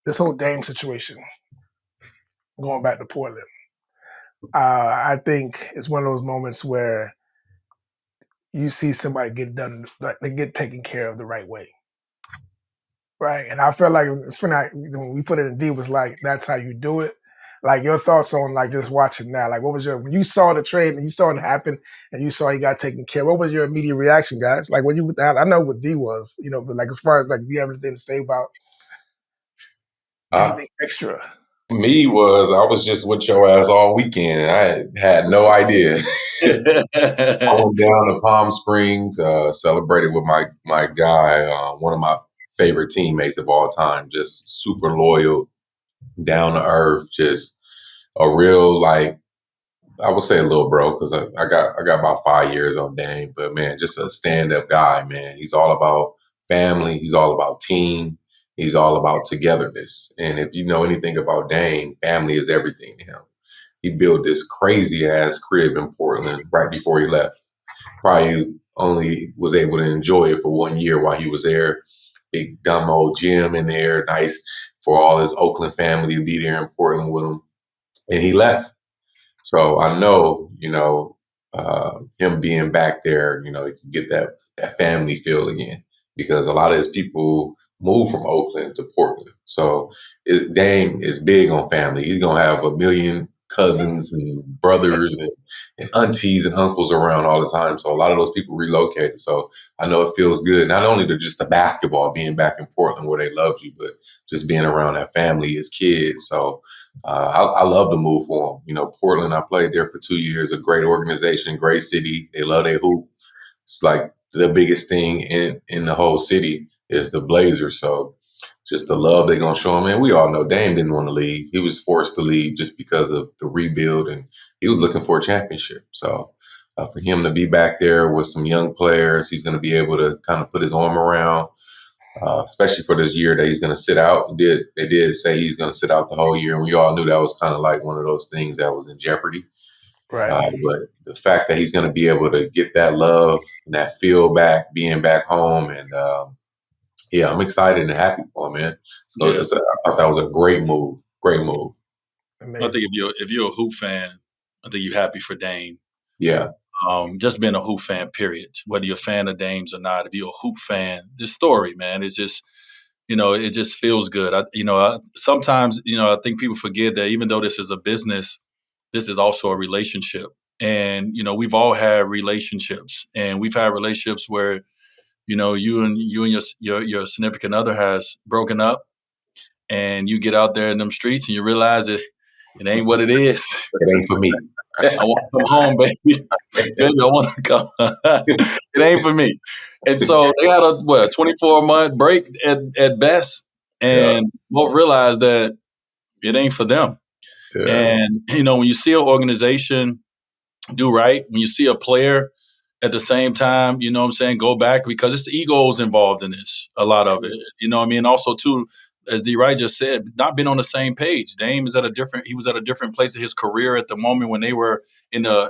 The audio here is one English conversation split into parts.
this whole Dame situation, going back to Portland, I think it's one of those moments where you see somebody get done, like they get taken care of the right way. Right. And I felt like it's funny, when we put it in D was like, that's how you do it. Like your thoughts on like just watching that. Like what was when you saw the trade and you saw it happen and you saw he got taken care of, what was your immediate reaction, guys? Like when you I know what D was, but like as far as like if you have anything to say about anything extra. I was just with your ass all weekend and I had no idea. I went down to Palm Springs, celebrated with my guy, one of my favorite teammates of all time, just super loyal, down to earth, just a real, like, I would say a little bro, because I got about 5 years on Dame, but man, just a stand-up guy, man. He's all about family, he's all about team, he's all about togetherness. And if you know anything about Dame, family is everything to him. He built this crazy ass crib in Portland right before he left. Probably only was able to enjoy it for 1 year while he was there. Big dumb old gym in there, nice for all his Oakland family to be there in Portland with him. And he left. So I know, him being back there, he can get that family feel again, because a lot of his people moved from Oakland to Portland. So Dame is big on family. He's going to have a million cousins and brothers and aunties and uncles around all the time. So a lot of those people relocated. So I know it feels good. Not only just the basketball being back in Portland where they loved you, but just being around that family as kids. So I love the move for him. Portland, I played there for 2 years, a great organization, great city. They love their hoop. It's like the biggest thing in the whole city is the Blazers. So just the love they're going to show him. And we all know Dame didn't want to leave. He was forced to leave just because of the rebuild, and he was looking for a championship. So for him to be back there with some young players, he's going to be able to kind of put his arm around, especially for this year that he's going to sit out. They did say he's going to sit out the whole year, and we all knew that was kind of like one of those things that was in jeopardy. Right. But the fact that he's going to be able to get that love and that feel back, being back home, and yeah, I'm excited and happy for him, man. So I thought that was a great move. Great move. I think if you're a hoop fan, I think you're happy for Dame. Yeah. Just being a hoop fan, period. Whether you're a fan of Dame's or not, if you're a hoop fan, this story, man, it's just, it just feels good. Sometimes, I think people forget that even though this is a business, this is also a relationship. And, we've all had relationships, and we've had relationships where, you and your significant other has broken up, and you get out there in them streets and you realize it ain't what it is. It ain't for me. I want to come home, baby. Baby, I want to come. It ain't for me. And so they had a 24-month break at best, and both realized that it ain't for them. Yeah. And when you see an organization do right, when you see a player at the same time, go back, because it's egos involved in this, a lot of it. Also, too, as D. Wright just said, not been on the same page. Dame is he was at a different place in his career at the moment when they were in a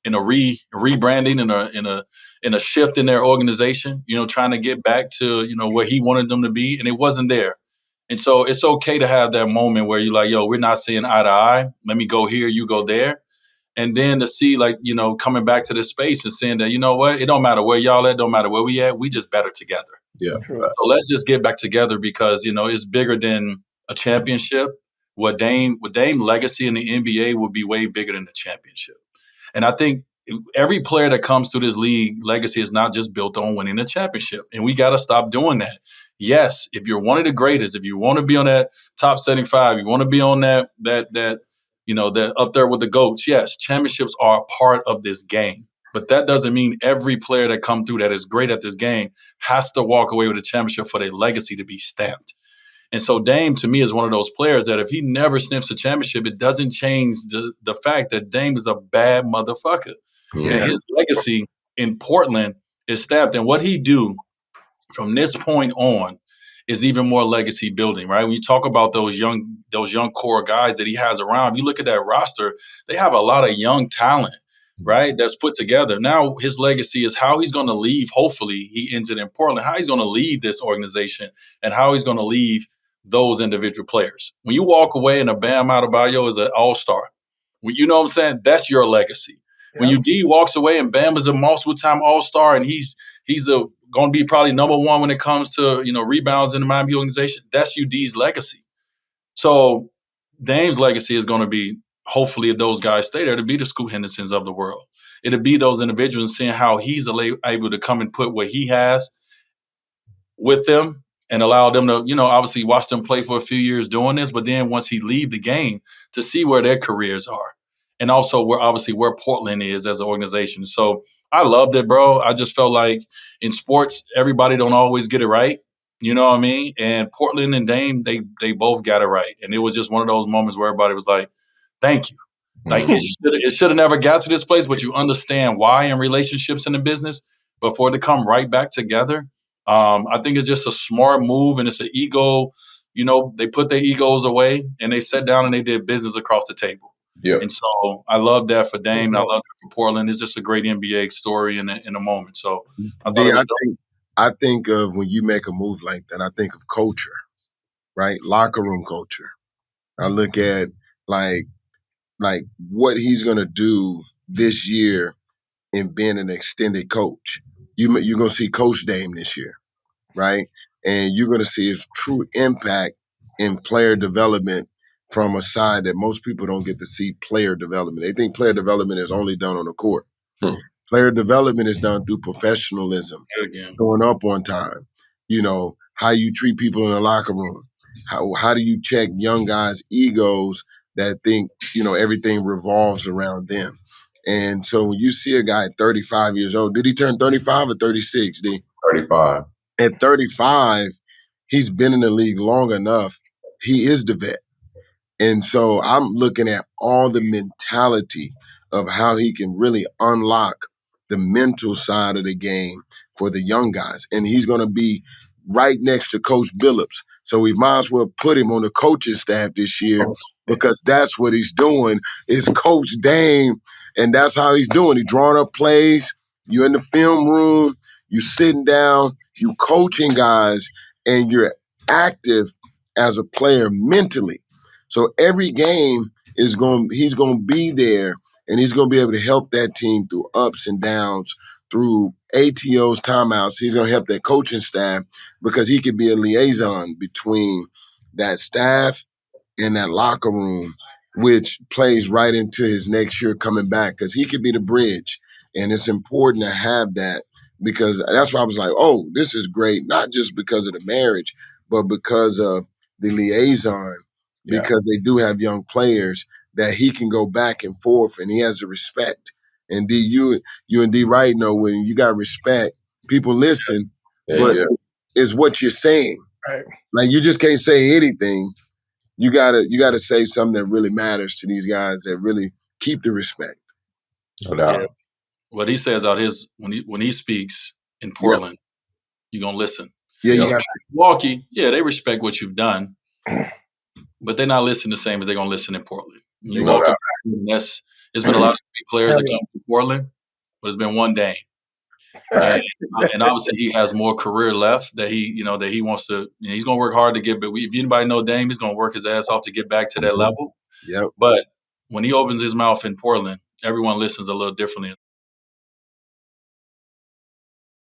rebranding, in a shift in their organization, trying to get back to, where he wanted them to be, and it wasn't there. And so it's okay to have that moment where you're like, yo, we're not seeing eye to eye. Let me go here, you go there. And then to see, coming back to this space and saying that, you know what, it don't matter where y'all at, don't matter where we at, we just better together. Yeah. So let's just get back together, because, it's bigger than a championship. What Dame legacy in the NBA will be way bigger than the championship. And I think every player that comes through this league, legacy is not just built on winning a championship. And we got to stop doing that. Yes, if you're one of the greatest, if you want to be on that top 75, you want to be on that up there with the GOATs, yes, championships are a part of this game. But that doesn't mean every player that come through that is great at this game has to walk away with a championship for their legacy to be stamped. And so Dame, to me, is one of those players that if he never sniffs a championship, it doesn't change the fact that Dame is a bad motherfucker. Yeah. And his legacy in Portland is stamped. And what he do from this point on is even more legacy building, right? When you talk about those young core guys that he has around, if you look at that roster, they have a lot of young talent, right? That's put together. Now his legacy is how he's going to leave. Hopefully he ends it in Portland, how he's going to leave this organization and how he's going to leave those individual players. When you walk away and a Bam Adebayo is an all-star, you know what I'm saying? That's your legacy. Yep. When D walks away and Bam is a multiple-time all-star and he's going to be probably number one when it comes to rebounds in the Miami organization, that's D's legacy. So Dame's legacy is going to be, hopefully, if those guys stay there, to be the Scoot Hendersons of the world. It'll be those individuals seeing how he's able to come and put what he has with them and allow them to, obviously watch them play for a few years doing this. But then once he leave the game, to see where their careers are. And also where Portland is as an organization. So I loved it, bro. I just felt like in sports, everybody don't always get it right. You know what I mean? And Portland and Dame, they both got it right. And it was just one of those moments where everybody was like, thank you. Like it should have never got to this place, but you understand why in relationships in the business. But for it to come right back together, I think it's just a smart move, and it's an ego. They put their egos away and they sat down and they did business across the table. Yeah. And so I love that for Dame. And I love that for Portland. It's just a great NBA story in a moment. So I think of when you make a move like that, I think of culture, right? Locker room culture. I look at like what he's going to do this year in being an extended coach. You're going to see Coach Dame this year, right? And you're going to see his true impact in player development from a side that most people don't get to see player development. They think player development is only done on the court. Player development is done through professionalism, showing up on time, how you treat people in the locker room. How do you check young guys' egos that think, everything revolves around them? And so when you see a guy at 35 years old, did he turn 35 or 36, D? 35. At 35, he's been in the league long enough. He is the vet. And so I'm looking at all the mentality of how he can really unlock the mental side of the game for the young guys. And he's going to be right next to Coach Billups. So we might as well put him on the coaching staff this year because that's what he's doing is Coach Dame. And that's how he's doing. He's drawing up plays. You're in the film room. You're sitting down. You're coaching guys. And you're active as a player mentally. So every game he's going to be there, and he's going to be able to help that team through ups and downs, through ATOs, timeouts. He's going to help that coaching staff because he could be a liaison between that staff and that locker room, which plays right into his next year coming back because he could be the bridge. And it's important to have that because that's why I was like, oh, this is great, not just because of the marriage, but because of the liaison. Because they do have young players that he can go back and forth, and he has the respect. And D, you and D Wright know when you got respect, people listen, but it's what you're saying. Right. Like you just can't say anything. You gotta say something that really matters to these guys that really keep the respect. No doubt. Yeah. What he says out his when he speaks in Portland, you're gonna listen. Yeah, you got Milwaukee. Yeah, they respect what you've done. But they're not listening the same as they're gonna listen in Portland. You walk up, it's been a lot of great players that come to Portland, but it's been one Dame. And obviously he has more career left that he wants to. He's gonna work hard to get. But if anybody know Dame, he's gonna work his ass off to get back to that level. Yep. But when he opens his mouth in Portland, everyone listens a little differently